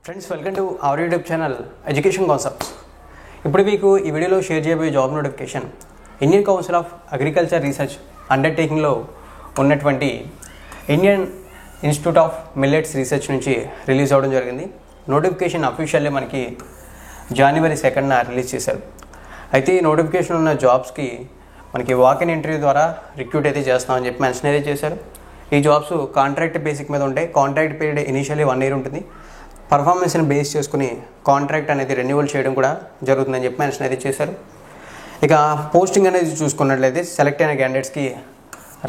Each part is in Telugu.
Friends, welcome to our YouTube channel education concepts. ఇప్పుడు మీకు ఈ వీడియోలో షేర్ చేయబోయే job notification Indian council of agriculture research అండర్టేకింగ్లో ఉన్నటువంటి Indian institute of millets research నుంచి రిలీజ్ అవ్వడం జరిగింది. నోటిఫికేషన్ అఫీషియల్లీ మనకి జనవరి 2న రిలీజ్ చేశారు. అయితే ఈ నోటిఫికేషన్ ఉన్న జాబ్స్కి మనకి వాక్ ఇన్ ఇంటర్వ్యూ ద్వారా రిక్రూట్ అయితే చేస్తామని చెప్పి మెన్షన్ అయితే చేశారు. ఈ జాబ్స్ కాంట్రాక్ట్ బేసిక్ మీద ఉంటాయి. కాంట్రాక్ట్ పీరియడ్ ఇనీషియల్లీ 1 year ఉంటుంది. పర్ఫార్మెన్స్ని బేస్ చేసుకుని కాంట్రాక్ట్ అనేది రెన్యువల్ చేయడం కూడా జరుగుతుందని చెప్పి మెన్షన్ అయితే చేశారు. ఇక పోస్టింగ్ అనేది చూసుకున్నట్లయితే సెలెక్ట్ అయిన క్యాండిడేట్స్కి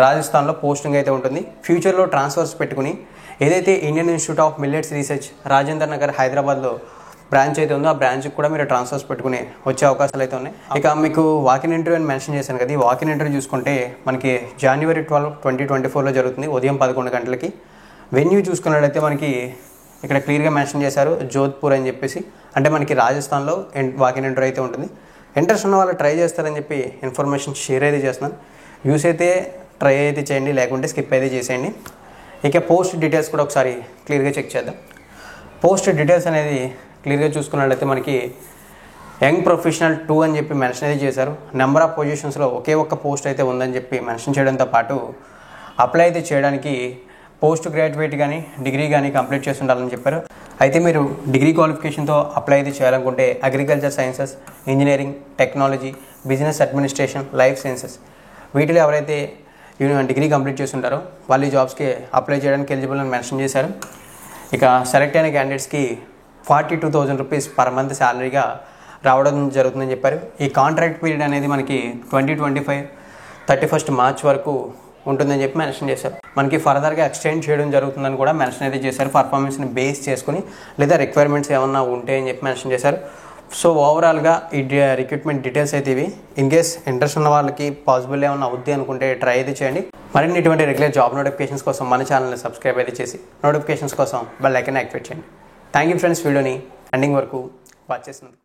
రాజస్థాన్లో పోస్టింగ్ అయితే ఉంటుంది. ఫ్యూచర్లో ట్రాన్స్ఫర్స్ పెట్టుకుని ఏదైతే Indian institute of millets research Rajendra Nagar హైదరాబాద్లో బ్రాంచ్ అయితే ఉందో ఆ బ్రాంచ్కి కూడా మీరు ట్రాన్స్ఫర్స్ పెట్టుకుని వచ్చే అవకాశాలు అయితే ఉన్నాయి. ఇక మీకు వాకిన్ ఇంటర్వ్యూ అని మెన్షన్ చేశాను కదా, ఈ వాకిన్ ఇంటర్వ్యూ చూసుకుంటే మనకి January 12, 2024లో జరుగుతుంది, ఉదయం 11 గంటలకి. వెన్యూ చూసుకున్నట్లయితే మనకి ఇక్కడ క్లియర్గా మెన్షన్ చేశారు, జోధ్పూర్ అని చెప్పేసి. అంటే మనకి రాజస్థాన్లో వాకిన్ ఇంటర్వ్యూ అయితే ఉంటుంది. ఇంట్రెస్ట్ ఉన్న వాళ్ళు ట్రై చేస్తారని చెప్పి ఇన్ఫర్మేషన్ షేర్ అయితే చేస్తున్నాను. యూస్ అయితే ట్రై అయితే చేయండి, లేకుంటే స్కిప్ అయితే చేసేయండి. ఇక పోస్ట్ డీటెయిల్స్ కూడా ఒకసారి క్లియర్గా చెక్ చేద్దాం. పోస్ట్ డీటెయిల్స్ అనేది క్లియర్గా చూసుకున్నట్లయితే మనకి యంగ్ ప్రొఫెషనల్ 2 అని చెప్పి మెన్షన్ అయితే చేశారు. నెంబర్ ఆఫ్ పొజిషన్స్లో ఒకే ఒక్క పోస్ట్ అయితే ఉందని చెప్పి మెన్షన్ చేయడంతో పాటు అప్లై అయితే చేయడానికి పోస్ట్ గ్రాడ్యుయేట్ కానీ డిగ్రీ కానీ కంప్లీట్ చేసి ఉండాలని చెప్పారు. అయితే మీరు డిగ్రీ క్వాలిఫికేషన్తో అప్లై అయితే చేయాలనుకుంటే agriculture sciences, engineering, technology, business administration, life sciences వీటిలో ఎవరైతే డిగ్రీ కంప్లీట్ చేసి ఉంటారో వాళ్ళు ఈ జాబ్స్కి అప్లై చేయడానికి ఎలిజిబుల్ అని మెన్షన్ చేశారు. ఇక సెలెక్ట్ అయిన క్యాండిడేట్స్కి 42,000 రూపీస్ పర్ మంత్ శాలరీగా రావడం జరుగుతుందని చెప్పారు. ఈ కాంట్రాక్ట్ పీరియడ్ అనేది మనకి 2025 31 మార్చ్ వరకు ఉంటుందని చెప్పి మెన్షన్ చేశారు. మనకి ఫర్దర్గా ఎక్స్టెండ్ చేయడం జరుగుతుందని కూడా మెన్షన్ అయితే చేశారు. పర్ఫార్మెన్స్ని బేస్ చేసుకుని లేదా రిక్వైర్మెంట్స్ ఏమన్నా ఉంటే అని చెప్పి మెన్షన్ చేశారు. సో ఓవరాల్గా ఈ రిక్రూట్మెంట్ డీటెయిల్స్ అయితే ఇవి. ఇన్ కేస్ ఇంట్రెస్ట్ ఉన్న వాళ్ళకి పాసిబుల్ ఏమన్నా అవుద్ది అనుకుంటే ట్రై అయితే చేయండి. మరిన్ని ఇటువంటి రెగ్యులర్ జాబ్ నోటిఫికేషన్స్ కోసం మన ఛానల్ని సబ్స్క్రైబ్ అయితే చేసి నోటిఫికేషన్స్ కోసం బెల్ ఐకాన్ యాక్టివేట్ చేయండి. థ్యాంక్ యూ ఫ్రెండ్స్, వీడియోని ఎండింగ్ వరకు వాచ్ చేసినందుకు.